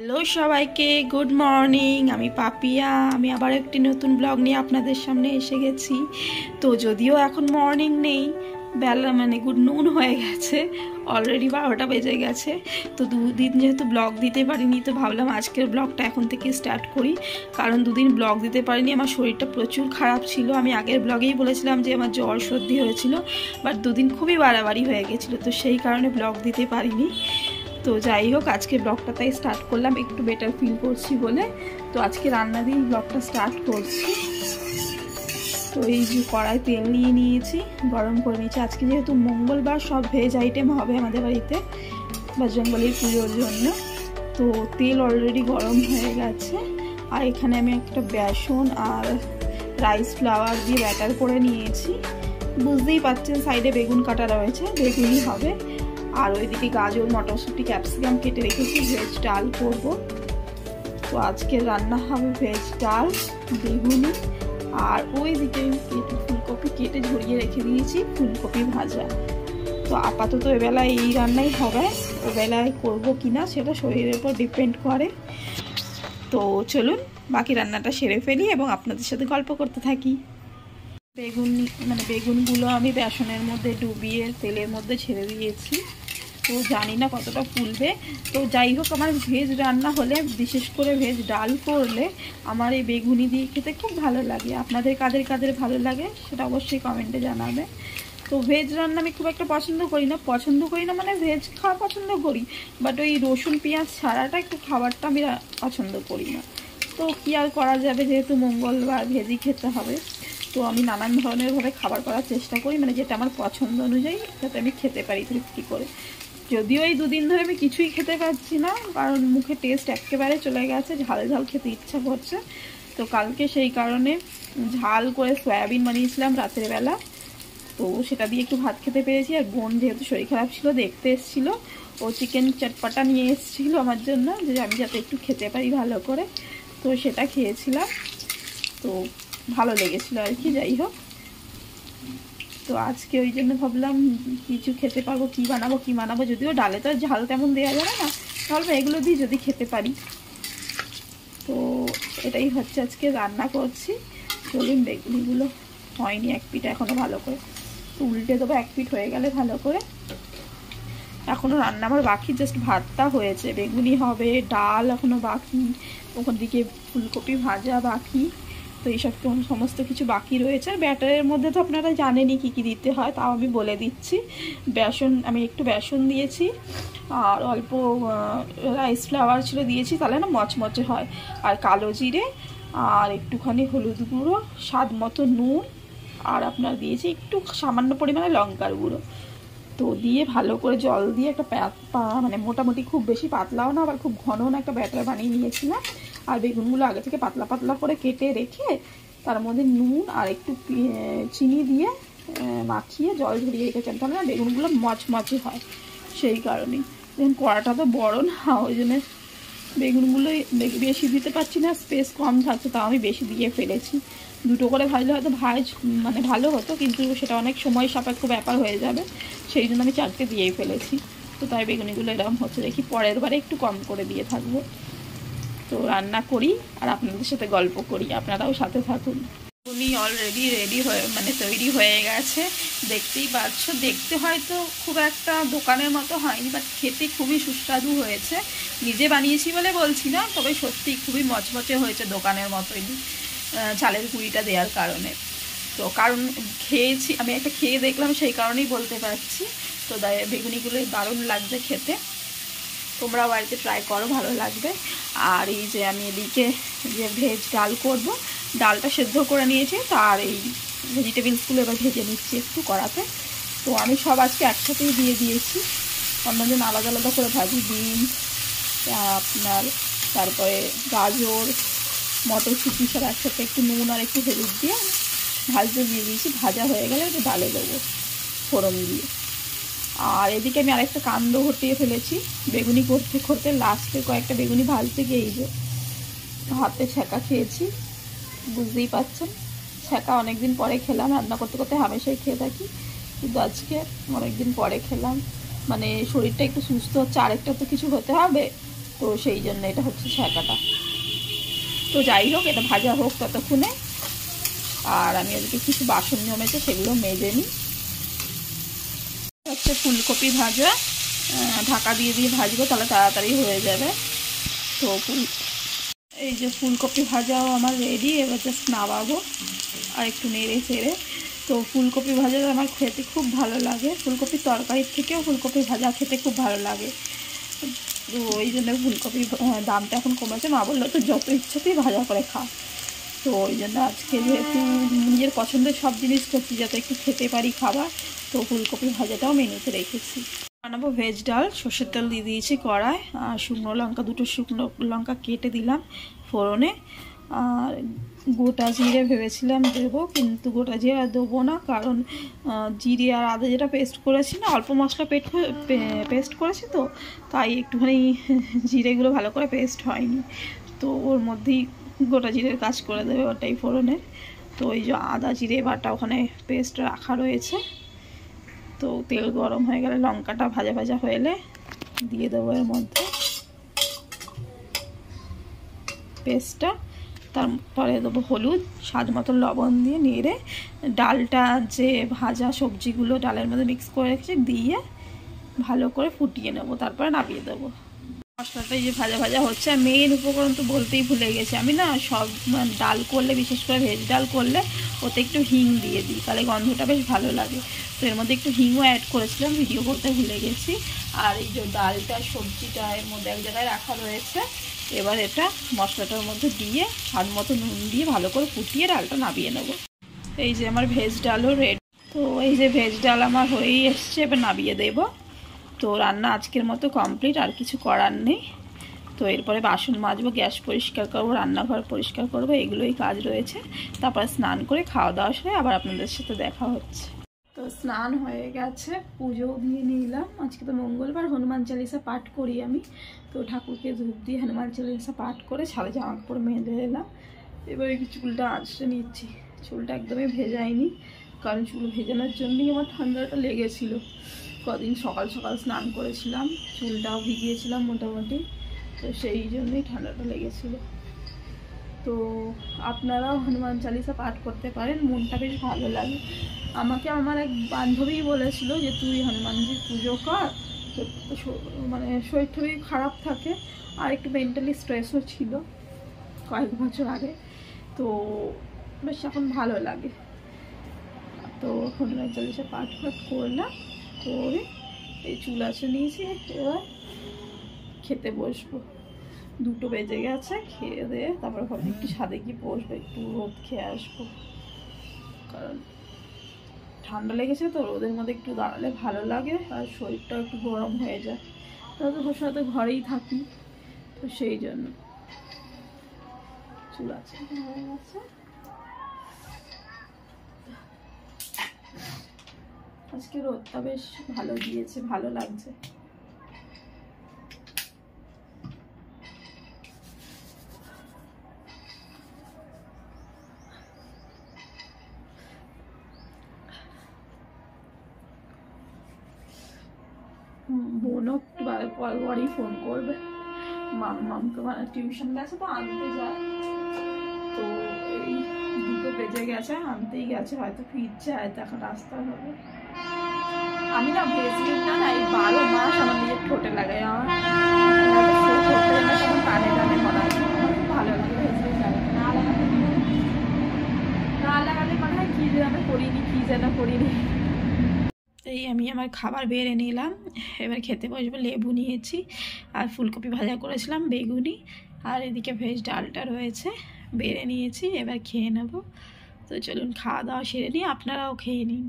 Hello সবাইকে, good morning. আমি পাপিয়া। আমি আবার একটি নতুন ব্লগ নিয়ে আপনাদের সামনে এসে গেছি। তো যদিও এখন মর্নিং নেই, বেলা গুড নুন হয়ে গেছে, অলরেডি 12টা বেজে গেছে। তো দুদিন যেহেতু ব্লগ দিতে পারিনি, তো ভাবলাম আজকের ব্লগটা এখন থেকে স্টার্ট করি। কারণ দুদিন ব্লগ দিতে পারিনি, আমার শরীরটা প্রচুর খারাপ ছিল। আমি আগের ব্লগেই বলেছিলাম যে আমার জ্বর সর্দি হয়েছিল, বাট দুদিন খুবই বাড়াবাড়ি হয়ে গেছিলো, তো সেই কারণে ব্লগ দিতে পারিনি। তো যাই হোক, আজকে ব্লগটা তাই স্টার্ট করলাম, একটু বেটার ফিল করছি বলে। তো আজকে রান্না দিয়ে ব্লগটা স্টার্ট করছি। তো এই যে কড়াই তেল নিয়ে নিয়েছি, গরম করে নিয়েছি। আজকে যেহেতু মঙ্গলবার, সব ভেজ আইটেম হবে আমাদের বাড়িতে বজরংবলীর পুজোর জন্য। তো তেল অলরেডি গরম হয়ে গেছে। আর এখানে আমি একটা বেসন আর রাইস ফ্লাওয়ার দিয়ে ব্যাটার করে নিয়েছি। বুঝতেই পারছেন সাইডে বেগুন কাটা রয়েছে, বেগুনই হবে। আর ওইদিকে গাজর, মটরশুঁটি, ক্যাপসিকাম কেটে রেখেছি, ভেজ ডাল করব। তো আজকে রান্না হবে ভেজ ডাল, বেগুনি, আর ওইদিকে ফুলকপি কেটে ঝরিয়ে রেখে দিয়েছি, ফুলকপি ভাজা। তো আপাতত এবেলায় এই রান্নাই হবে, ওবেলায় করবো কিনা সেটা শরীরের উপর ডিপেন্ড করে। তো চলুন বাকি রান্নাটা সেরে ফেলি এবং আপনাদের সাথে গল্প করতে থাকি। বেগুনগুলো আমি বেসনের মধ্যে ডুবিয়ে তেলের মধ্যে ছেড়ে দিয়েছি। তো জানি না কতটা ফুলবে। তো যাই হোক, আমার ভেজ রান্না হলে, বিশেষ করে ভেজ ডাল করলে, আমার এই বেগুনি দিয়ে খেতে খুব ভালো লাগে। আপনাদের কাদের কাদের ভালো লাগে সেটা অবশ্যই কমেন্টে জানাবে। তো ভেজ রান্না আমি খুব একটা পছন্দ করি না মানে ভেজ খাওয়া পছন্দ করি, বাট ওই রসুন পেঁয়াজ ছাড়াটা একটু খাবারটা আমি পছন্দ করি না। তো কী আর করা যাবে, যেহেতু মঙ্গলবার ভেজই খেতে হবে। তো আমি নানান ধরনেরভাবে খাবার করার চেষ্টা করি, মানে যেটা আমার পছন্দ অনুযায়ী যাতে আমি খেতে পারি তৃপ্তি করে। যদিও এই দুদিন ধরে আমি কিছুই খেতে পারছি না, কারণ মুখে টেস্ট একেবারে চলে গেছে, ঝাল ঝাল খেতে ইচ্ছা করছে। তো কালকে সেই কারণে ঝাল করে সয়াবিন বানিয়েছিলাম রাতের বেলা, তো সেটা দিয়ে একটু ভাত খেতে পেরেছি। আর বোন যেহেতু শরীর খারাপ ছিল, দেখতে এসেছিলো, ও চিকেন চটপাটা নিয়ে এসেছিলো আমার জন্য, যে আমি যাতে একটু খেতে পারি ভালো করে। তো সেটা খেয়েছিলাম, তো ভালো লেগেছিলো আর কি। যাই হোক, তো আজকে ওই জন্য ভাবলাম কিছু খেতে পারবো, কি বানাবো। যদিও ডালে তো ঝাল তেমন দেওয়া যাবে না, ভাবলাম এগুলো দিয়ে যদি খেতে পারি। তো এটাই হচ্ছে আজকে রান্না করছি। চলুন, বেগুনিগুলো হয়নি এক পিঠ এখনও ভালো করে, তো উল্টে দেবো এক পিঠ হয়ে গেলে ভালো করে। এখনও রান্না আমার বাকি, জাস্ট ভাতটা হয়েছে, বেগুনি হবে, ডাল এখনও বাকি, ওখান দিকে ফুলকপি ভাজা বাকি। তো এইসব সমস্ত কিছু বাকি রয়েছে। আর ব্যাটারের মধ্যে তো আপনারা জানেনই কী কী দিতে হয়, তাও আমি বলে দিচ্ছি। আমি একটু বেসন দিয়েছি, আর অল্প রাইস ফ্লাওয়ার ছিল দিয়েছি, তাহলে না মচমচে হয়। আর কালো জিরে, আর একটুখানি হলুদ গুঁড়ো, স্বাদ মতো নুন, আর আপনার দিয়েছি একটু সামান্য পরিমাণে লঙ্কার গুঁড়ো। তো দিয়ে ভালো করে জল দিয়ে একটা মোটামুটি খুব বেশি পাতলাও না, আবার খুব ঘনও না, একটা ব্যাটার বানিয়ে নিয়েছিলাম। আর বেগুনগুলো আগে থেকে পাতলা পাতলা করে কেটে রেখে তার মধ্যে নুন আর একটু চিনি দিয়ে মাখিয়ে জল ঝরিয়ে রেখেছিলাম, তাহলে না বেগুনগুলো মচমচে হয়। সেই কারণেই দেখুন, কড়াটা তো বড় না, ওই জন্য বেগুনগুলোই বেশি দিতে পারছি না, স্পেস কম থাকছে, তাও আমি বেশি দিয়ে ফেলেছি। দুটো করে ভাজলে হয়তো ভালো হতো, কিন্তু সেটা অনেক সময় সাপেক্ষ ব্যাপার হয়ে যাবে, সেই জন্য আমি 4টে দিয়েই ফেলেছি। তো তাই বেগুনিগুলো এরকম হচ্ছে, দেখি পরের বারে একটু কম করে দিয়ে থাকবো। তো রান্না করি আর আপনাদের সাথে গল্প করি, আপনারাও সাথে থাকুন। উনি অলরেডি রেডি হয়ে তৈরি হয়ে গেছে, দেখতেই পাচ্ছ। দেখতে হয়তো খুব একটা দোকানের মতো হয়নি, বাট খেতে খুবই সুস্বাদু হয়েছে। নিজে বানিয়েছি বলে বলছি না, তবে সত্যি খুবই মচমচে হয়েছে, দোকানের মতোই, চালের গুঁড়িটা দেওয়ার কারণে। তো কারণ খেয়েছি আমি, একটা খেয়ে দেখলাম, সেই কারণেই বলতে পারছি। তো বেগুনিগুলো দারুণ লাগছে খেতে, তোমরাও বাড়িতে ট্রাই করো, ভালো লাগবে। আর এই যে আমি এদিকে যে ভেজ ডাল করব, ডালটা সেদ্ধ করে নিয়েছি, তার এই ভেজিটেবলসগুলো এবার ভেজে নিচ্ছি একটু কড়াতে। তো আমি সব আজকে একসাথেই দিয়ে দিয়েছি, অন্যজন আলাদা আলাদা করে ভাজি। বিনস, আপনার তারপরে গাজর, মটরশুঁটি সব একসাথে একটু নুন আর একটু হলুদ দিয়ে ভাজতে দিয়ে দিয়েছি। ভাজা হয়ে গেলে একটু ডালে দেবো ফোড়ন দিয়ে। আর এদিকে আমি আরেকটা কাণ্ড ঘটিয়ে ফেলেছি, বেগুনি করতে করতে লাস্টে কয়েকটা বেগুনি ভাজতে গিয়ে এই যে হাতে ছ্যাঁকা খেয়েছি। বুঝতেই পারছেন, ছ্যাঁকা অনেকদিন পরে খেলাম, রান্না করতে করতে হামেশাই খেয়ে থাকি, কিন্তু আজকে অনেকদিন পরে খেলাম। শরীরটা একটু সুস্থ হচ্ছে, আরেকটা তো কিছু হতে হবে, তো সেই জন্য এটা হচ্ছে ছ্যাঁকাটা। তো যাই হোক, এটা ভাজা হোক ততক্ষণে, আর আমি ওদিকে কিছু বাসন জমেছে সেগুলো মেজে নিই। হচ্ছে ফুলকপি ভাজা, ঢাকা দিয়ে দিয়ে ভাজবো, তাহলে তাড়াতাড়ি হয়ে যাবে। তো এই যে ফুলকপি ভাজাও আমার রেডি, এবার জাস্ট নামাবো আর একটু নেড়ে চেড়ে। তো ফুলকপি ভাজা আমার খেতে খুব ভালো লাগে, ফুলকপির তরকারির থেকেও ফুলকপি ভাজা খেতে খুব ভালো লাগে। তো ওই জন্য ফুলকপির দামটা এখন কমেছে, মা বললো তো যত ইচ্ছাতেই ভাজা করে খা। তো ওই জন্য আজকে যেহেতু নিজের পছন্দের সব জিনিস করছি যাতে একটু খেতে পারি খাবার, তো ফুলকপি ভাজাটাও মেনুতে রেখেছি। বানাবো ভেজ ডাল, সর্ষের তেল দিয়ে দিয়েছি কড়ায়, আর শুকনো লঙ্কা, দুটো শুকনো লঙ্কা কেটে দিলাম ফোড়নে। আর গোটা জিরে ভেবেছিলাম দেবো, কিন্তু গোটা জিরে আর দেবো না, কারণ জিরে আর আদা যেটা পেস্ট করেছি না, অল্প মশলা পেস্ট করেছি, তো তাই একটুখানি জিরেগুলো ভালো করে পেস্ট হয়নি, তো ওর মধ্যেই গোটা জিরের কাজ করে দেবে ওটাই ফোড়নের। তো ওই যে আদা জিরে বাটা ওখানে পেস্ট রাখা রয়েছে। তো তেল গরম হয়ে গেলে, লঙ্কাটা ভাজা ভাজা হয়ে দিয়ে দেবো এর মধ্যে পেস্টটা। তারপরে দেবো হলুদ, স্বাদ মতো লবণ দিয়ে নেড়ে ডালটা যে ভাজা সবজিগুলো ডালের মধ্যে মিক্স করে রেখেছি দিয়ে ভালো করে ফুটিয়ে নেবো, তারপরে নামিয়ে দেবো। মশলাটা এই যে ভাজা ভাজা হচ্ছে। আর মেন উপকরণ তো বলতেই ভুলে গেছি, আমি না সব ডাল করলে, বিশেষ করে ভেজ ডাল করলে ওতে একটু হিং দিয়ে দিই, তাহলে গন্ধটা বেশ ভালো লাগে। তো এর মধ্যে একটু হিংও অ্যাড করেছিলাম, ভিডিও করতে ভুলে গেছি। আর এই যে ডালটা সবজিটা এর মধ্যে এক জায়গায় রাখা রয়েছে, এবার এটা মশলাটার মধ্যে দিয়ে স্বাদ মতো নুন দিয়ে ভালো করে ফুটিয়ে ডালটা নামিয়ে নেব। এই যে আমার ভেজ ডালও রেডি। তো এই যে ভেজ ডাল আমার হয়েই এসছে, এবার নামিয়ে দেবো। তো রান্না আজকের মতো কমপ্লিট, আর কিছু করার নেই। তো এরপরে বাসন মাজবো, গ্যাস পরিষ্কার করবো, রান্নাঘর পরিষ্কার করবো, এগুলোই কাজ রয়েছে। তারপর স্নান করে খাওয়া দাওয়া সেরে আবার আপনাদের সাথে দেখা হচ্ছে। তো স্নান হয়ে গেছে, পুজোও দিয়ে নিলাম। আজকে তো মঙ্গলবার, হনুমান চালিসা পাঠ করি আমি। তো ঠাকুরকে ধূপ দিয়ে হনুমান চালিসা পাঠ করে সারা জামা কাপড় মেলে এলাম। এবার একটু চুলটা আঁচড়ে নিচ্ছি, চুলটা একদমই ভেজাইনি, কারণ চুল ভেজানোর জন্যই আমার ঠান্ডাটা লেগেছিল। কদিন সকাল সকাল স্নান করেছিলাম, চুলটাও ভিজিয়েছিলাম মোটামুটি, তো সেই জন্যই ঠান্ডাটা লেগেছিল। তো আপনারাও হনুমান চালিসা পাঠ করতে পারেন, মনটা বেশ ভালো লাগে। আমাকে আমার এক বান্ধবী বলেছিল যে তুই হনুমানজির পুজো কর, মানে শরীর টরীর খারাপ থাকে, আর একটু মেন্টালি স্ট্রেসও ছিল কয়েক বছর আগে, তো বেশ এখন ভালো লাগে। তো হনুমান চালিসা পাঠ করলাম, করে এই চুল আঁচড়ে নিয়েছি, এবার খেতে বসবো। 2টো বেজে গেছে, খেয়ে দিয়ে তারপরে ভাবছি একটু ছাদে গিয়ে বসবো, একটু রোদ খেয়ে আসবো, কারণ ঠান্ডা লেগেছে তো, রোদের মধ্যে একটু দাঁড়ালে ভালো লাগে, আর শরীরটাও একটু গরম হয়ে যায়। তাহলে তো সাথে ঘরেই থাকি, তো সেই জন্য চুল আঁচড়ে হয়ে গেছে। আজকে রোদটা বেশ ভালো দিয়েছে, ভালো লাগছে। বোনও পরই ফোন করবে, মামকে মানে টিউশন গেছে, তো আনতে যায়। তো এই 2টো বেজে গেছে, আনতেই গেছে, হয়তো ফিরছে, হয়তো এখন রাস্তা হবে। আমি না ভেজলিনটা না এই 12 মাস আমার নিজের ঠোঁটে লাগাই, আমার কানে টানে মনে হয় ভালো লাগে। ভেজলিন লাগে না লাগালে মনে হয় কি যেন করিনি, কি যেন করিনি। এই আমি আমার খাবার বেড়ে নিলাম, এবার খেতে বসবো। লেবু নিয়েছি, আর ফুলকপি ভাজা করেছিলাম, বেগুনি, আর এদিকে ভেজ ডালটা রয়েছে, বেড়ে নিয়েছি, এবার খেয়ে নেব। তো চলুন খাওয়া দাওয়া সেরে নিই, আপনারাও খেয়ে নিন।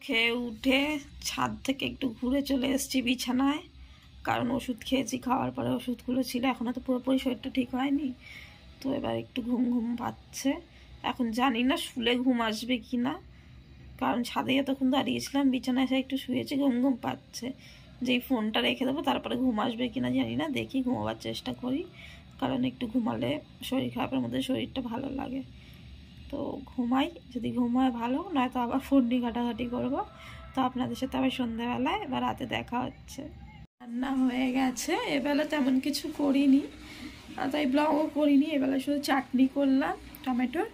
খেয়ে উঠে ছাদ থেকে একটু ঘুরে চলে এসেছি বিছানায়, কারণ ওষুধ খেয়েছি, খাওয়ার পরে ওষুধগুলো ছিল, এখনও তো পুরোপুরি শরীরটা ঠিক হয়নি। তো এবার একটু ঘুম ঘুম পাচ্ছে, এখন জানি না শুলে ঘুম আসবে কি না, কারণ ছাদে এতক্ষণ দাঁড়িয়েছিলাম, বিছানায় এসে একটু শুয়েছি, ঘুম ঘুম পাচ্ছে। যেই ফোনটা রেখে দেবো তারপরে ঘুম আসবে কিনা জানি না, দেখি ঘুমাবার চেষ্টা করি, কারণ একটু ঘুমালে শরীর খারাপের মধ্যে শরীরটা ভালো লাগে। তো ঘুমাই, যদি ঘুমায় ভালো, নয়তো আবার ফোন নিয়ে ঘাটাঘাটি করবো। তো আপনাদের সাথে আবার সন্ধ্যাবেলায় বা রাতে দেখা হচ্ছে। রান্না হয়ে গেছে, এবেলা তেমন কিছু করিনি, তাই ব্লগও করিনি। এবেলা শুধু চাটনি করলাম টমেটোর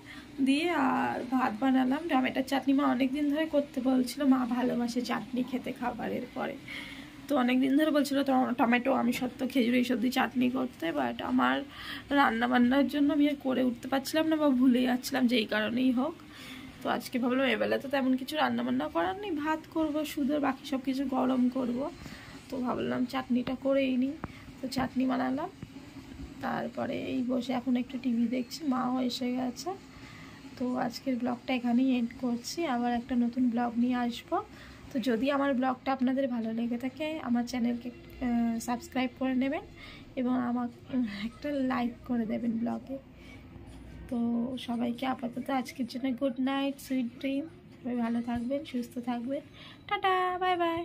দিয়ে, আর ভাত বানালাম। টমেটোর চাটনি মা অনেকদিন ধরে করতে বলছিল, মা ভালোবাসে চাটনি খেতে খাবারের পরে, তো অনেকদিন ধরে বলছিল টমেটো আমি সত্য খেজুরি এইসব দিয়ে চাটনি করতে, বাট আমার রান্না বান্নার জন্য আমি আর করে উঠতে পারছিলাম না বা ভুলে যাচ্ছিলাম, যেই কারণেই হোক। তো আজকে ভাবলাম এবেলা তো তেমন কিছু রান্নাবান্না করার নেই, ভাত করব শুধু, বাকি সব কিছু গরম করব। তো ভাবলাম চাটনিটা করেই নিই, তো চাটনি বানালাম। তারপরে এই বসে এখন একটু টিভি দেখছি, মাও এসে গেছে। তো আজকের ব্লগটা এখানেই এন্ড করছি, আবার একটা নতুন ব্লগ নিয়ে আসবো। তো যদি আমার ব্লগটা আপনাদের ভালো লেগে থাকে আমার চ্যানেলকে সাবস্ক্রাইব করে নেবেন এবং আমার একটা লাইক করে দেবেন ব্লগে। তো সবাইকে আপাতত আজকের জন্য গুড নাইট, সুইট ড্রিম। সবাই ভালো থাকবেন, সুস্থ থাকবেন, টাটা, বাই বাই।